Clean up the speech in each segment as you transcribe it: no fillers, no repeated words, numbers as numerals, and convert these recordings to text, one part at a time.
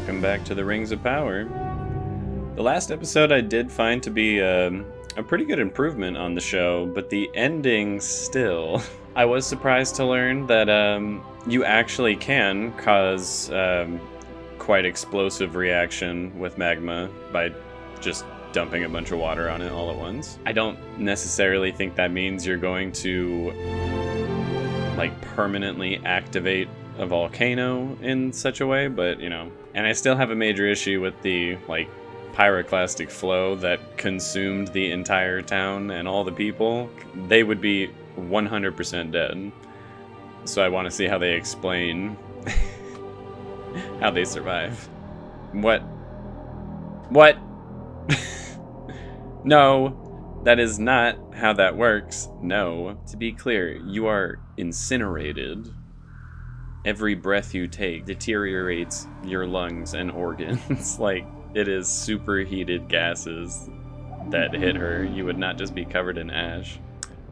welcome back to the Rings of Power. The last episode I did find to be a pretty good improvement on the show, but the ending still... I was surprised to learn that you actually can cause quite explosive reaction with magma by just dumping a bunch of water on it all at once. I don't necessarily think that means you're going to like permanently activate a volcano in such a way, but you know. And I still have a major issue with the like pyroclastic flow that consumed the entire town and all the people. They would be 100% dead. So I want to see how they explain how they survive. What? No, that is not how that works. No. To be clear, you are incinerated. Every breath you take deteriorates your lungs and organs. Like, it is superheated gases that hit her. You would not just be covered in ash.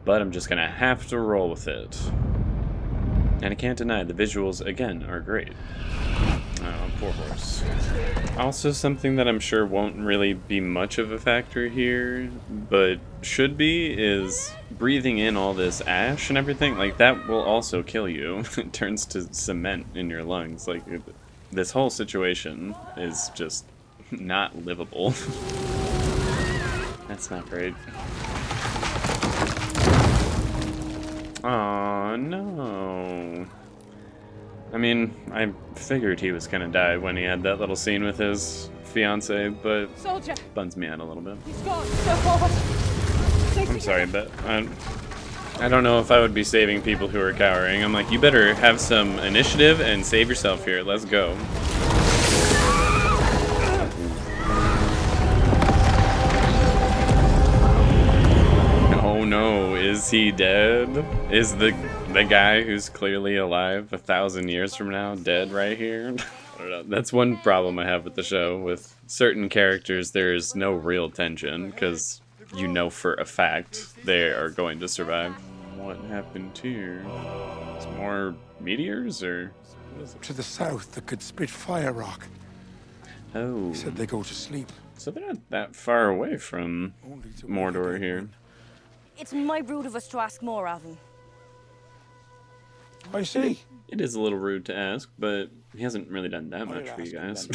But I'm just gonna have to roll with it. And I can't deny the visuals, again, are great. Oh, poor horse. Also, something that I'm sure won't really be much of a factor here, but should be, is breathing in all this ash and everything. Like, that will also kill you. It turns to cement in your lungs. Like, this whole situation is just not livable. That's not great. Aw, no. I mean, I figured he was gonna die when he had that little scene with his fiance, but Soldier. Buns me out a little bit. He's gone so hard. I'm sorry, but I don't know if I would be saving people who are cowering. I'm like, you better have some initiative and save yourself here. Let's go. Oh no, is he dead? Is the guy who's clearly alive 1,000 years from now dead right here? I don't know. That's one problem I have with the show. With certain characters, there's no real tension because you know for a fact they are going to survive. What happened here? Some more meteors, or what is it? To the south that could spit fire rock. Oh. He said they go to sleep. So they're not that far away from Mordor here. It's my rude of us to ask more of him. I see. It is a little rude to ask, but he hasn't really done that much for you guys.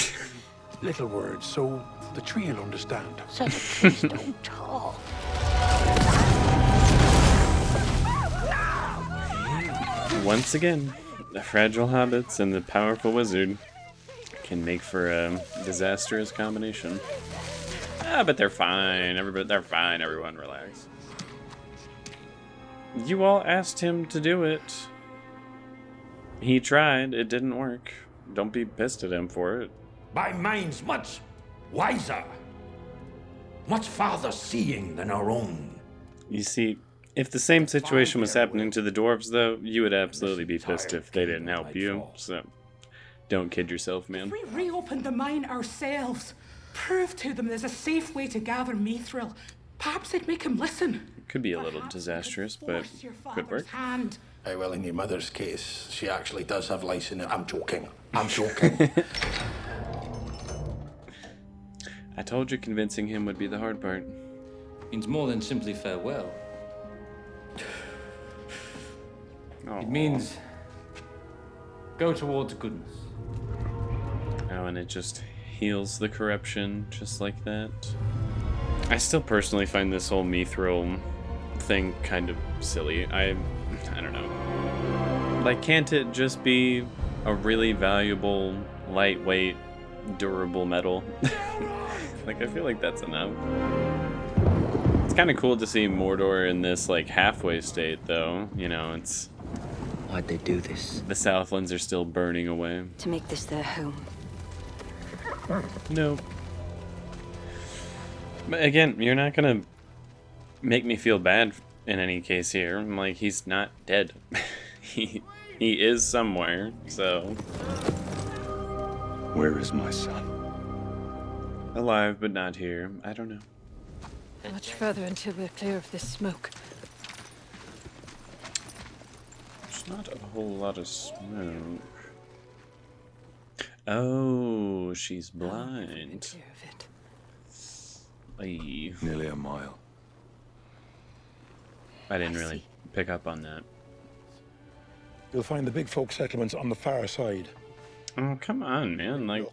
Little words, so the tree will understand. So the trees don't talk. Once again, the fragile hobbits and the powerful wizard can make for a disastrous combination. Ah, but they're fine. They're fine. Everyone relax. You all asked him to do it. He tried. It didn't work. Don't be pissed at him for it. By minds much wiser, much farther seeing than our own. You see, if the same situation was happening to the dwarves, though, you would absolutely be pissed if they didn't help you. So, don't kid yourself, man. If we reopened the mine ourselves, prove to them there's a safe way to gather mithril, perhaps they'd make him listen. Could be a little disastrous, but good work. Hand. Hey, well, in your mother's case, she actually does have lice in it. I'm joking. I told you convincing him would be the hard part. Means more than simply farewell. Aww. It means go towards goodness. Oh, and it just heals the corruption just like that. I still personally find this whole mithril thing kind of silly. I don't know. Like, can't it just be a really valuable, lightweight, durable metal? Like, I feel like that's enough. It's kind of cool to see Mordor in this, like, halfway state, though. You know, it's... Why'd they do this? The Southlands are still burning away. To make this their home. No. But again, you're not gonna make me feel bad in any case here. I'm like, he's not dead. He is somewhere, so... Where is my son? Alive, but not here. I don't know. Much further until we're clear of this smoke. There's not a whole lot of smoke. Oh, she's blind. Clear of it. Ay, Nearly a mile. I didn't really pick up on that. You'll find the big folk settlements on the far side. Oh, come on, man. Like,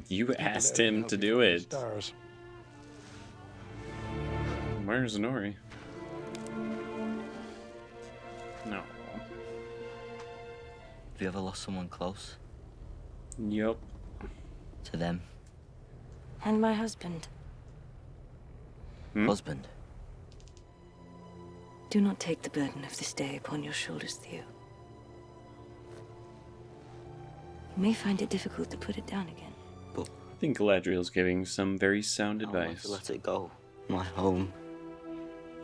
you asked him to do it. Stars. Where's Nori? No. Have you ever lost someone close Yup. to them? And my husband. Husband? Do not take the burden of this day upon your shoulders, Theo. You may find it difficult to put it down again. But I think Galadriel's giving some very sound I want advice. to let it go. My home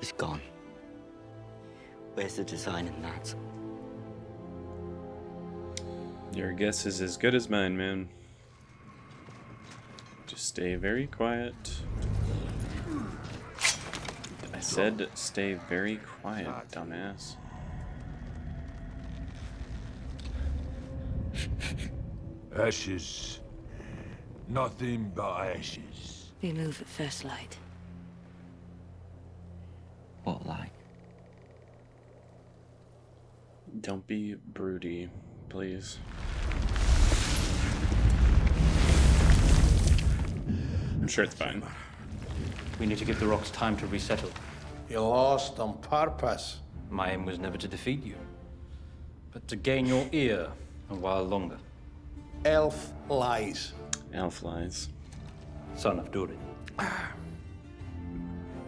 is gone. Where's the design in that? Your guess is as good as mine, man. Just stay very quiet. I said stay very quiet, dumbass. Ashes. Nothing but ashes. We move at first light. What, like? Don't be broody, please. I'm sure it's fine. We need to give the rocks time to resettle. You lost on purpose. My aim was never to defeat you, but to gain your ear a while longer. Elf lies. Elf lies. Son of Durin.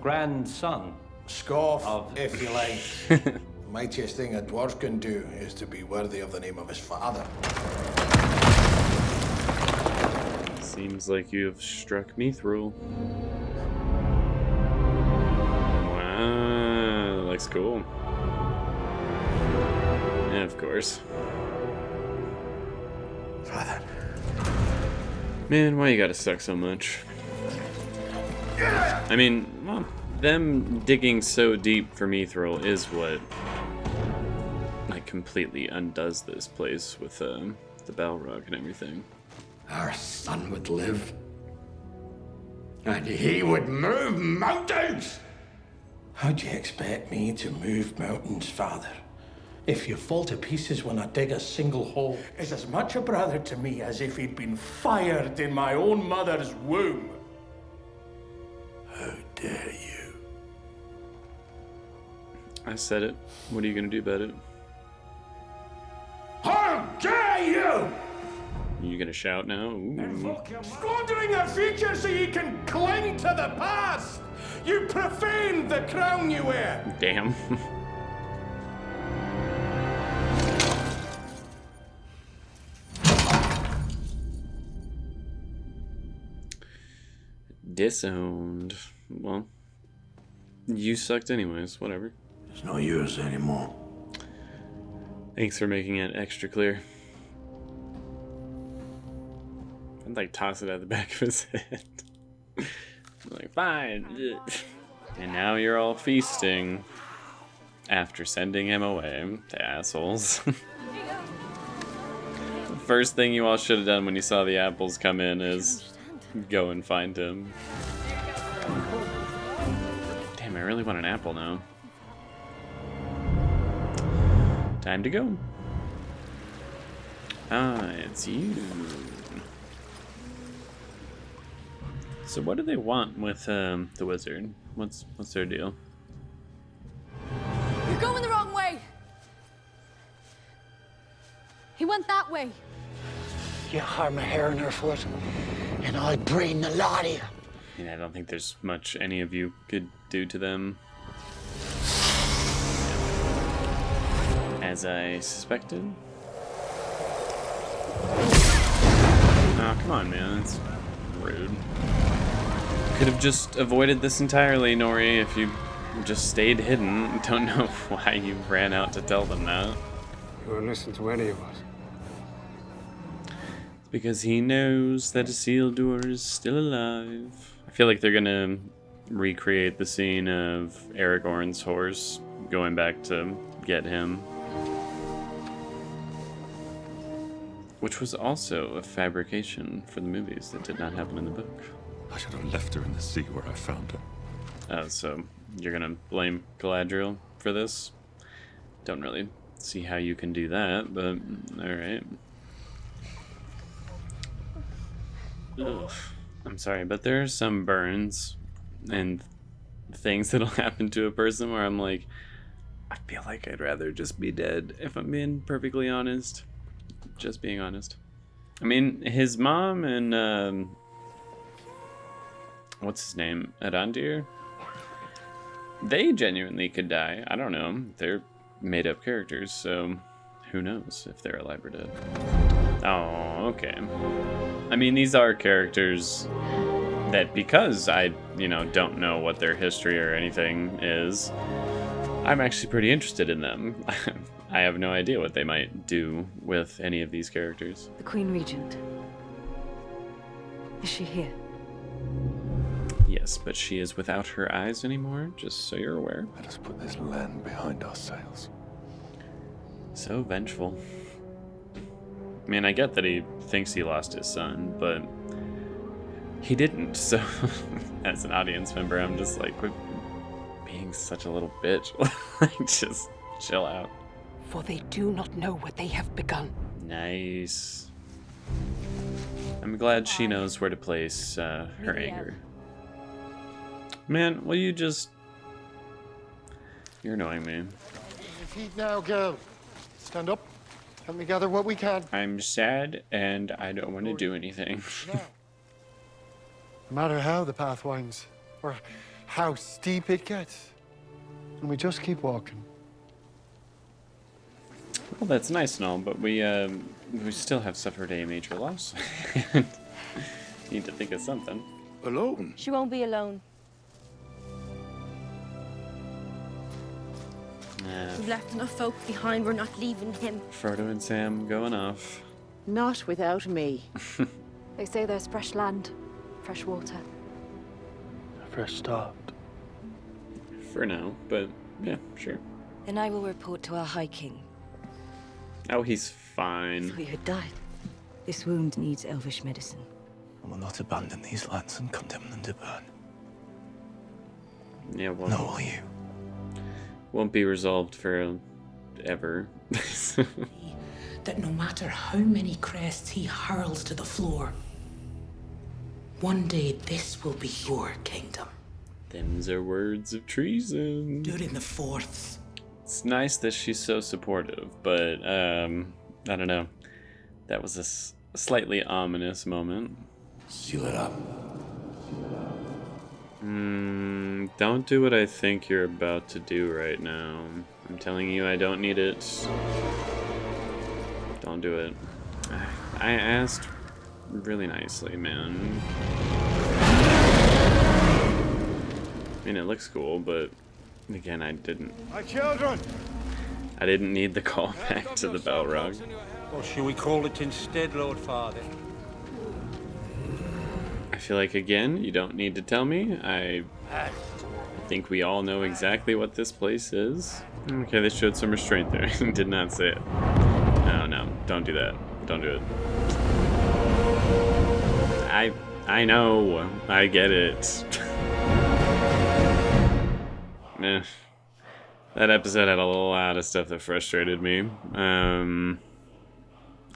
Grandson. Scoff, if you like. The mightiest thing a dwarf can do is to be worthy of the name of his father. Seems like you have struck Mithril. Wow, that looks cool. Yeah, of course. Father. Man, why you gotta suck so much? I mean, well, them digging so deep for Mithril is what like completely undoes this place with the Balrog and everything. Our son would live. And he would move mountains! How do you expect me to move mountains, Father? If you fall to pieces when I dig a single hole, it's as much a brother to me as if he'd been fired in my own mother's womb. How dare you? I said it. What are you gonna do about it? How dare you! You gonna shout now? Ooh. Squandering our future so you can cling to the past! You profaned the crown you wear! Damn. Disowned. Well, you sucked anyways, whatever. It's not yours anymore. Thanks for making it extra clear. I'd like toss it at the back of his head. Like, fine. And now you're all feasting after sending him away to assholes. The first thing you all should have done when you saw the apples come in is go and find him. Damn, I really want an apple now. Time to go. Ah, it's you. So what do they want with the wizard? What's their deal? You're going the wrong way. He went that way. You harm a hair on her foot, and I'll brain the lot of you. I don't think there's much any of you could do to them. As I suspected. Oh, come on, man. That's rude. Could have just avoided this entirely, Nori, if you just stayed hidden. Don't know why you ran out to tell them that. You won't listen to any of us. Because he knows that Isildur is still alive. I feel like they're gonna recreate the scene of Aragorn's horse going back to get him. which was also a fabrication for the movies that did not happen in the book. I should have left her in the sea where I found her. Oh, so you're gonna blame Galadriel for this? Don't really see how you can do that, but alright. Ugh. I'm sorry, but there are some burns and things that'll happen to a person where I'm like, I feel like I'd rather just be dead, if I'm being perfectly honest. Just being honest. I mean, his mom and, what's his name? Arandir? They genuinely could die. I don't know. They're made-up characters, so who knows if they're alive or dead. Oh, okay. I mean, these are characters that, because I, don't know what their history or anything is, I'm actually pretty interested in them. I have no idea what they might do with any of these characters. The Queen Regent. Is she here? Yes, but she is without her eyes anymore, just so you're aware. Let us put this land behind our sails. So vengeful. I mean, I get that he thinks he lost his son, but he didn't, so as an audience member, I'm just like, quit being such a little bitch. Like, just chill out. For they do not know what they have begun. Nice. I'm glad she knows where to place her anger. Man, will you just... You're annoying me. Feet now, girl. Stand up. Help me gather what we can. I'm sad and I don't want to do anything. No matter how the path winds, or how steep it gets, and we just keep walking. Well, that's nice and all, but we still have suffered a major loss. Need to think of something. Alone? She won't be alone. We've left enough folk behind. We're not leaving him. Frodo and Sam going off. Not without me. They say there's fresh land, fresh water. A fresh start. For now, but yeah, sure. Then I will report to our High King. Oh, he's I fine. thought you had died. This wound needs elvish medicine. I will not abandon these lands and condemn them to burn. Yeah, well, Nor will you. Won't be resolved for ever. That no matter how many crests he hurls to the floor, one day this will be your kingdom. Them's are words of treason. During the fourths. It's nice that she's so supportive, but I don't know. That was a slightly ominous moment. Seal it up. Don't do what I think you're about to do right now. I'm telling you, I don't need it. Don't do it. I asked really nicely, man. I mean, it looks cool, but again, I didn't. My children! I didn't need the call back to the Balrog. Or shall we call it instead, Lord Father? I feel like, again, you don't need to tell me. I think we all know exactly what this place is. Okay, they showed some restraint there. Did not say it. No, don't do that. Don't do it. I know. I get it. Meh. That episode had a lot of stuff that frustrated me.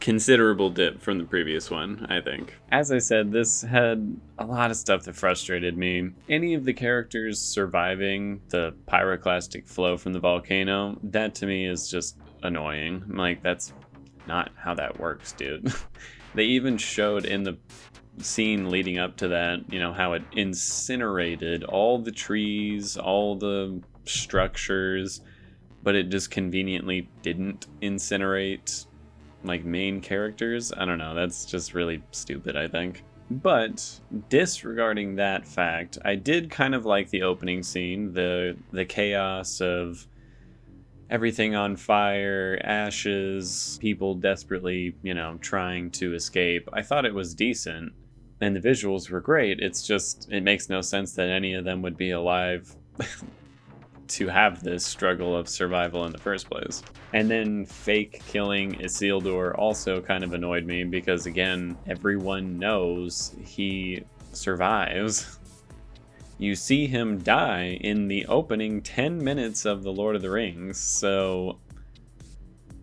Considerable dip from the previous one, I think. As I said, this had a lot of stuff that frustrated me. Any of the characters surviving the pyroclastic flow from the volcano, that to me is just annoying. Like, that's not how that works, dude. They even showed in the scene leading up to that, how it incinerated all the trees, all the structures, but it just conveniently didn't incinerate like main characters. I don't know, that's just really stupid, I think. But disregarding that fact, I did kind of like the opening scene, the chaos of everything on fire, ashes, people desperately, trying to escape. I thought it was decent, and the visuals were great. It's just, it makes no sense that any of them would be alive to have this struggle of survival in the first place. And then fake killing Isildur also kind of annoyed me because, again, everyone knows he survives. You see him die in the opening 10 minutes of The Lord of the Rings, so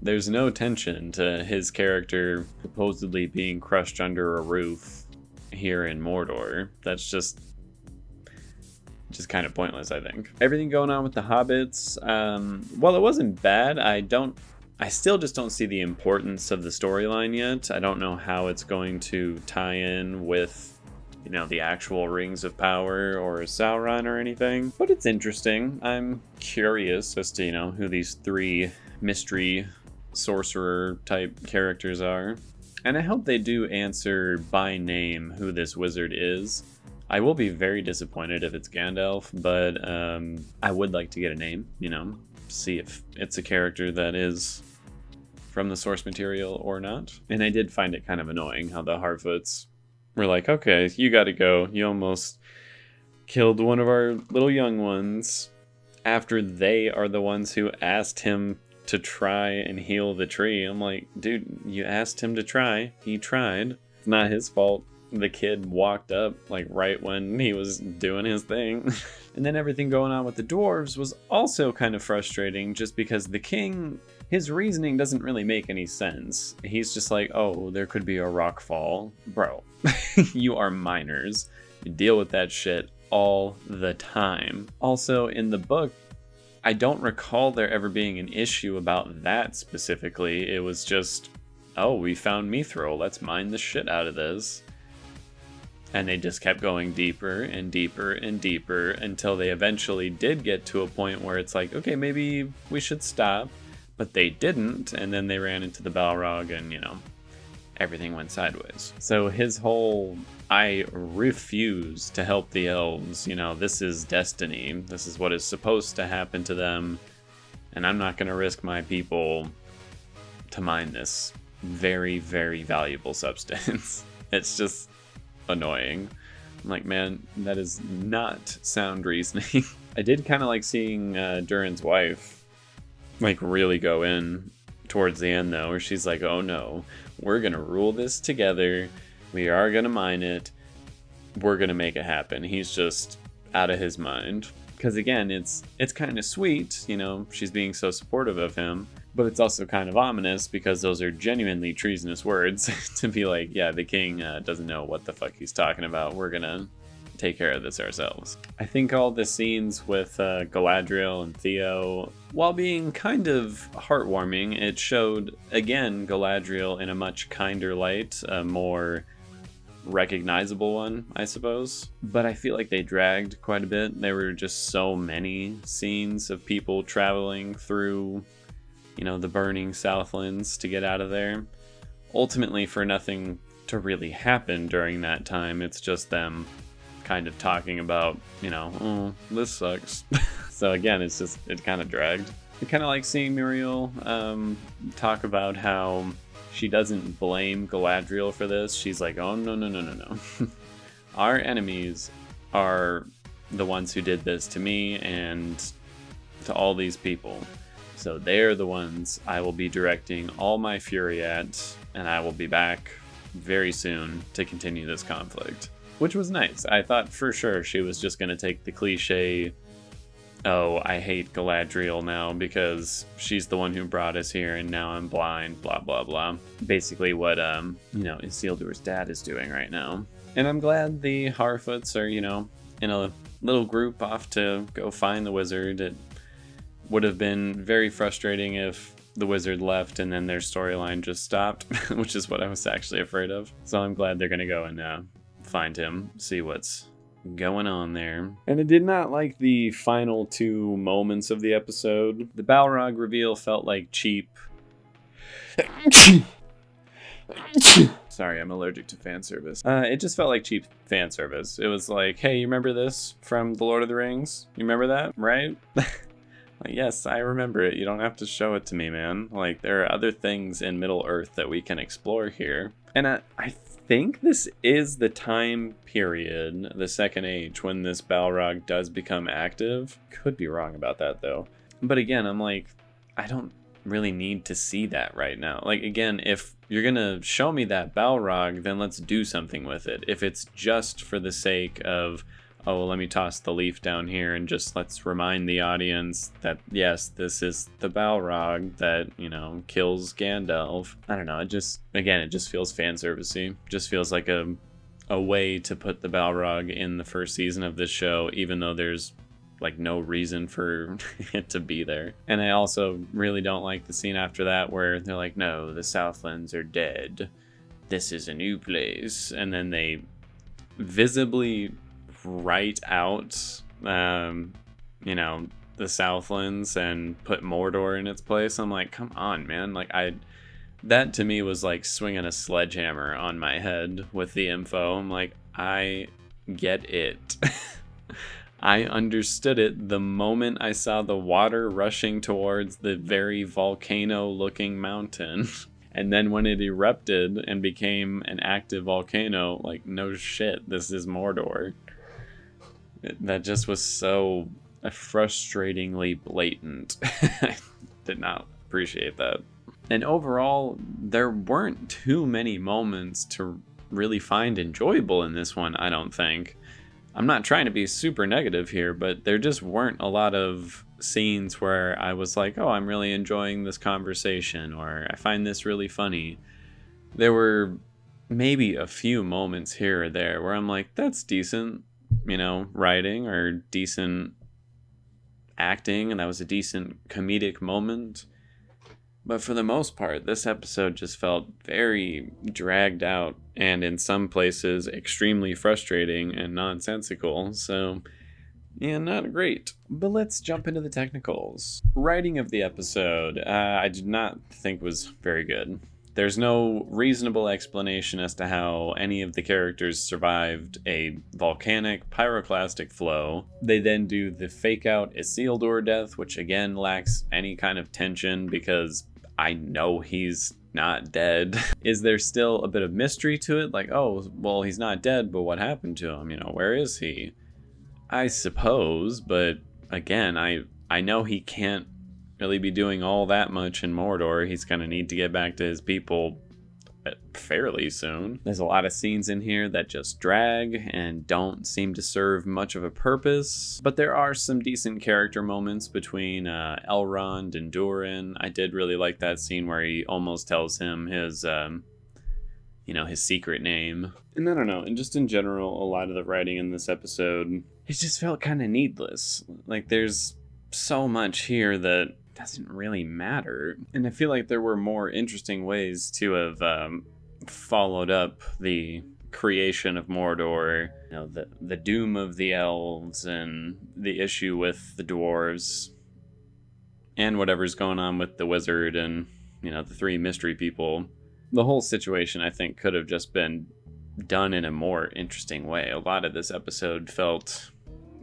there's no tension to his character supposedly being crushed under a roof here in Mordor. That's just kind of pointless, I think. Everything going on with the hobbits, well, it wasn't bad. I still just don't see the importance of the storyline yet. I don't know how it's going to tie in with, you know, the actual Rings of Power or Sauron or anything, but it's interesting. I'm curious as to, you know, who these three mystery sorcerer type characters are. And I hope they do answer by name who this wizard is. I will be very disappointed if it's Gandalf, but I would like to get a name, you know, see if it's a character that is from the source material or not. And I did find it kind of annoying how the Harfoots were like, okay, you gotta go. You almost killed one of our little young ones, after they are the ones who asked him to try and heal the tree. I'm like, dude, you asked him to try. He tried. It's not his fault. The kid walked up like right when he was doing his thing. And then everything going on with the dwarves was also kind of frustrating, just because the king, his reasoning doesn't really make any sense. He's just like, oh, there could be a rock fall. Bro, you are minors. You deal with that shit all the time. Also, in the book, I don't recall there ever being an issue about that specifically. It was just, oh, we found Mithril, let's mine the shit out of this. And they just kept going deeper and deeper and deeper until they eventually did get to a point where it's like, okay, maybe we should stop. But they didn't, and then they ran into the Balrog and, you know, everything went sideways. So his whole, I refuse to help the elves, you know, this is destiny. This is what is supposed to happen to them. And I'm not going to risk my people to mine this very, very valuable substance. It's just annoying. I'm like, man, that is not sound reasoning. I did kind of like seeing Durin's wife like really go in towards the end though, where she's like, oh no, we're gonna rule this together, we are gonna mine it, we're gonna make it happen. He's just out of his mind. Because again, it's kind of sweet, you know, she's being so supportive of him, but it's also kind of ominous because those are genuinely treasonous words to be like, yeah, the king doesn't know what the fuck he's talking about. We're gonna take care of this ourselves. I think all the scenes with Galadriel and Theo, while being kind of heartwarming, it showed, again, Galadriel in a much kinder light, a more recognizable one, I suppose. But I feel like they dragged quite a bit. There were just so many scenes of people traveling through, you know, the burning Southlands to get out of there. Ultimately, for nothing to really happen during that time, it's just them kind of talking about, you know, oh, this sucks. So again, it kind of dragged. I kind of like seeing Muriel talk about how she doesn't blame Galadriel for this. She's like, oh, no. Our enemies are the ones who did this to me and to all these people. So they're the ones I will be directing all my fury at, and I will be back very soon to continue this conflict. Which was nice. I thought for sure she was just going to take the cliche, oh, I hate Galadriel now because she's the one who brought us here and now I'm blind, blah, blah, blah. Basically what, you know, Isildur's dad is doing right now. And I'm glad the Harfoots are, you know, in a little group off to go find the wizard. It would have been very frustrating if the wizard left and then their storyline just stopped, which is what I was actually afraid of. So I'm glad they're going to go and find him, see what's going on there. And I did not like the final two moments of the episode. The Balrog reveal felt like cheap. Sorry, I'm allergic to fan service. It just felt like cheap fan service. It was like, hey, you remember this from The Lord of the Rings? You remember that, right? Like, yes, I remember it. You don't have to show it to me, man. Like, there are other things in Middle-earth that we can explore here. And I think this is the time period, the Second Age, when this Balrog does become active. Could be wrong about that, though. But again, I'm like, I don't really need to see that right now. Like, again, if you're gonna show me that Balrog, then let's do something with it. If it's just for the sake of, oh, well, let me toss the leaf down here and just let's remind the audience that, yes, this is the Balrog that, you know, kills Gandalf. I don't know, it just feels fan servicey. Just feels like a way to put the Balrog in the first season of this show, even though there's like no reason for it to be there. And I also really don't like the scene after that where they're like, no, the Southlands are dead. This is a new place. And then they visibly write out, you know, the Southlands and put Mordor in its place. I'm like, come on, man. Like, that to me was like swinging a sledgehammer on my head with the info. I'm like, I get it. I understood it the moment I saw the water rushing towards the very volcano-looking mountain. And then when it erupted and became an active volcano, like, no shit, this is Mordor. That just was so frustratingly blatant. I did not appreciate that. And overall, there weren't too many moments to really find enjoyable in this one, I don't think. I'm not trying to be super negative here, but there just weren't a lot of scenes where I was like, oh, I'm really enjoying this conversation, or I find this really funny. There were maybe a few moments here or there where I'm like, that's decent, you know, writing or decent acting, and that was a decent comedic moment. But for the most part, this episode just felt very dragged out and in some places extremely frustrating and nonsensical. So, yeah, not great. But let's jump into the technicals. Writing of the episode, I did not think was very good. There's no reasonable explanation as to how any of the characters survived a volcanic pyroclastic flow. They then do the fake out Isildur death, which again lacks any kind of tension because I know he's not dead. Is there still a bit of mystery to it? Like, oh, well, he's not dead, but what happened to him? You know, where is he? I suppose, but again, I know he can't really be doing all that much in Mordor. He's gonna need to get back to his people fairly soon. There's a lot of scenes in here that just drag and don't seem to serve much of a purpose, but there are some decent character moments between Elrond and Durin. I did really like that scene where he almost tells him his his secret name. And I don't know, and just in general, a lot of the writing in this episode, it just felt kind of needless. Like, there's so much here that doesn't really matter. And I feel like there were more interesting ways to have followed up the creation of Mordor, you know, the doom of the elves and the issue with the dwarves and whatever's going on with the wizard and, you know, the three mystery people. The whole situation, I think, could have just been done in a more interesting way. A lot of this episode felt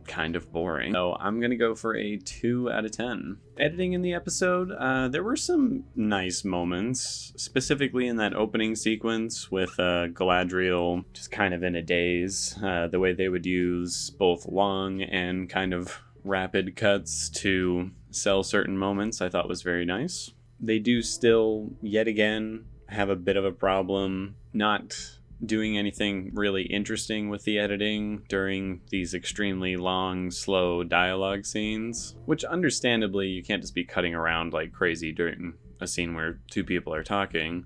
kind of boring. So I'm gonna go for a 2 out of 10. Editing in the episode, there were some nice moments, specifically in that opening sequence with Galadriel just kind of in a daze. The way they would use both long and kind of rapid cuts to sell certain moments I thought was very nice. They do still, yet again, have a bit of a problem not doing anything really interesting with the editing during these extremely long, slow dialogue scenes, which understandably you can't just be cutting around like crazy during a scene where two people are talking,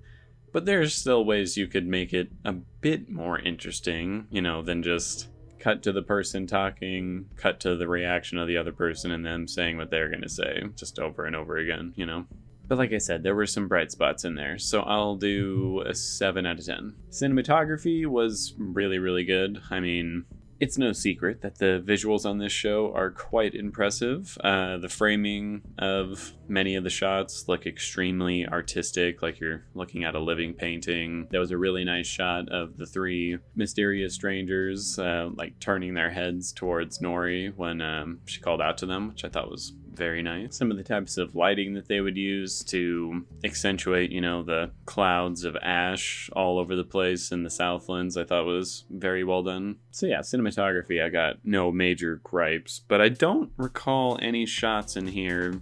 but there's still ways you could make it a bit more interesting, you know, than just cut to the person talking, cut to the reaction of the other person, and them saying what they're gonna say just over and over again, you know? But like I said, there were some bright spots in there, so I'll do a 7 out of 10. Cinematography was really, really good. I mean, it's no secret that the visuals on this show are quite impressive. The framing of many of the shots look extremely artistic, like you're looking at a living painting. There was a really nice shot of the three mysterious strangers, like turning their heads towards Nori when she called out to them, which I thought was very nice. Some of the types of lighting that they would use to accentuate, the clouds of ash all over the place in the Southlands, I thought was very well done. So yeah, cinematography, I got no major gripes, but I don't recall any shots in here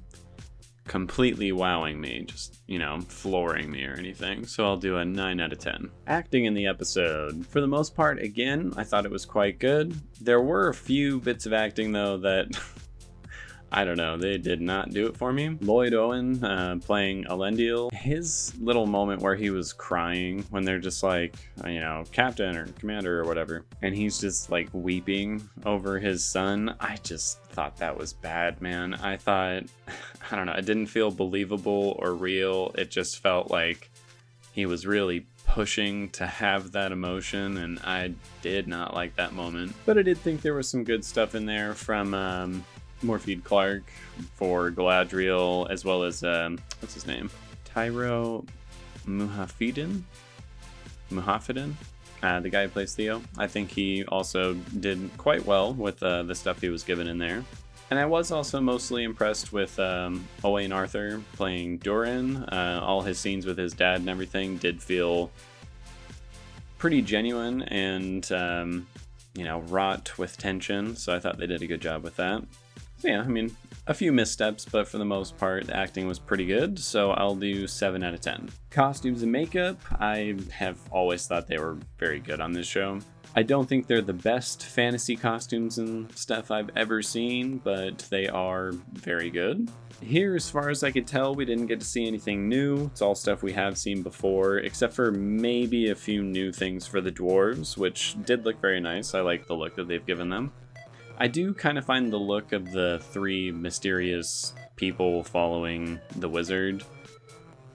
completely wowing me, just, flooring me or anything. So I'll do a 9 out of 10. Acting in the episode, for the most part, again, I thought it was quite good. There were a few bits of acting, though, that I don't know, they did not do it for me. Lloyd Owen playing Elendil, his little moment where he was crying when they're just like, captain or commander or whatever, and he's just like weeping over his son. I just thought that was bad, man. I thought, I don't know, it didn't feel believable or real. It just felt like he was really pushing to have that emotion, and I did not like that moment. But I did think there was some good stuff in there from Morpheed Clark for Galadriel, as well as, what's his name? Tyro Muhafidin? The guy who plays Theo. I think he also did quite well with the stuff he was given in there. And I was also mostly impressed with Owain Arthur playing Durin. All his scenes with his dad and everything did feel pretty genuine and, wrought with tension. So I thought they did a good job with that. So yeah, a few missteps, but for the most part, the acting was pretty good, so I'll do 7 out of 10. Costumes and makeup, I have always thought they were very good on this show. I don't think they're the best fantasy costumes and stuff I've ever seen, but they are very good. Here, as far as I could tell, we didn't get to see anything new. It's all stuff we have seen before, except for maybe a few new things for the dwarves, which did look very nice. I like the look that they've given them. I do kind of find the look of the 3 mysterious people following the wizard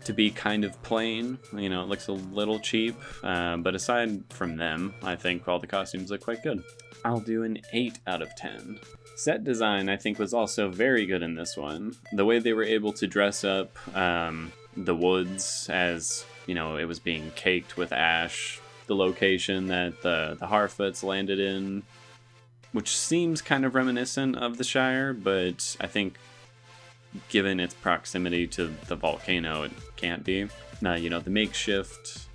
to be kind of plain. It looks a little cheap, but aside from them, I think all the costumes look quite good. I'll do an 8 out of 10. Set design, I think, was also very good in this one. The way they were able to dress up the woods as, it was being caked with ash, the location that the Harfoots landed in, which seems kind of reminiscent of the Shire, but I think given its proximity to the volcano, it can't be. The makeshift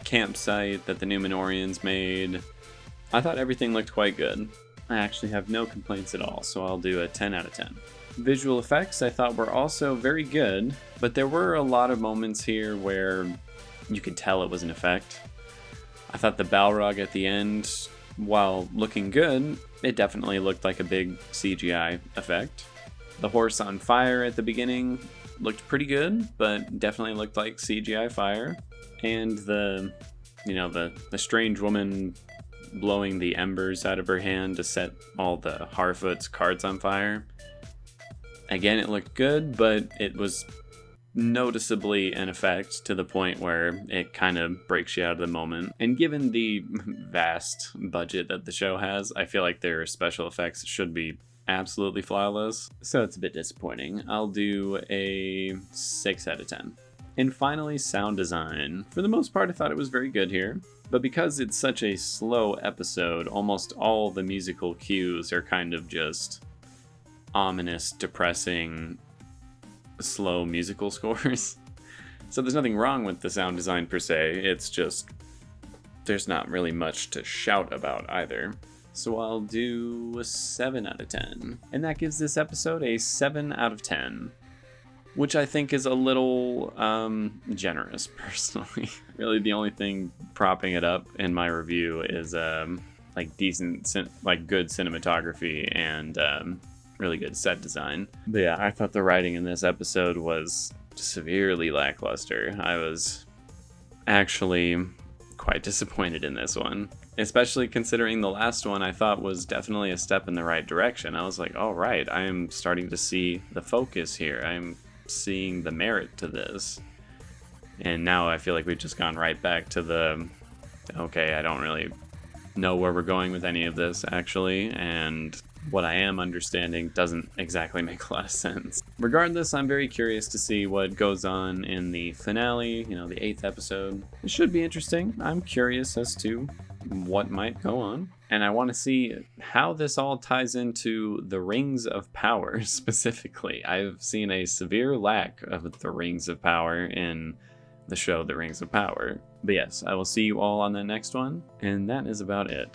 campsite that the Númenóreans made, I thought everything looked quite good. I actually have no complaints at all, so I'll do a 10 out of 10. Visual effects I thought were also very good, but there were a lot of moments here where you could tell it was an effect. I thought the Balrog at the end, while looking good, it definitely looked like a big CGI effect. The horse on fire at the beginning looked pretty good, but definitely looked like CGI fire. And the strange woman blowing the embers out of her hand to set all the Harfoot's carts on fire. Again, it looked good, but it was noticeably an effect to the point where it kind of breaks you out of the moment. And given the vast budget that the show has, I feel like their special effects should be absolutely flawless. So it's a bit disappointing. I'll do a 6 out of 10. And finally, sound design. For the most part, I thought it was very good here. But because it's such a slow episode, almost all the musical cues are kind of just ominous, depressing, slow musical scores. So there's nothing wrong with the sound design per se, it's just there's not really much to shout about either. So I'll do a 7 out of 10. And that gives this episode a 7 out of 10. Which I think is a little generous, personally. Really, the only thing propping it up in my review is decent, good cinematography and really good set design. But yeah, I thought the writing in this episode was severely lackluster. I was actually quite disappointed in this one, especially considering the last one I thought was definitely a step in the right direction. I was like, all right, I am starting to see the focus here. I'm seeing the merit to this. And now I feel like we've just gone right back to the, okay, I don't really know where we're going with any of this, actually, and what I am understanding doesn't exactly make a lot of sense. Regardless, I'm very curious to see what goes on in the finale, the 8th episode. It should be interesting. I'm curious as to what might go on. And I want to see how this all ties into the Rings of Power specifically. I've seen a severe lack of the Rings of Power in the show The Rings of Power. But yes, I will see you all on the next one, and that is about it.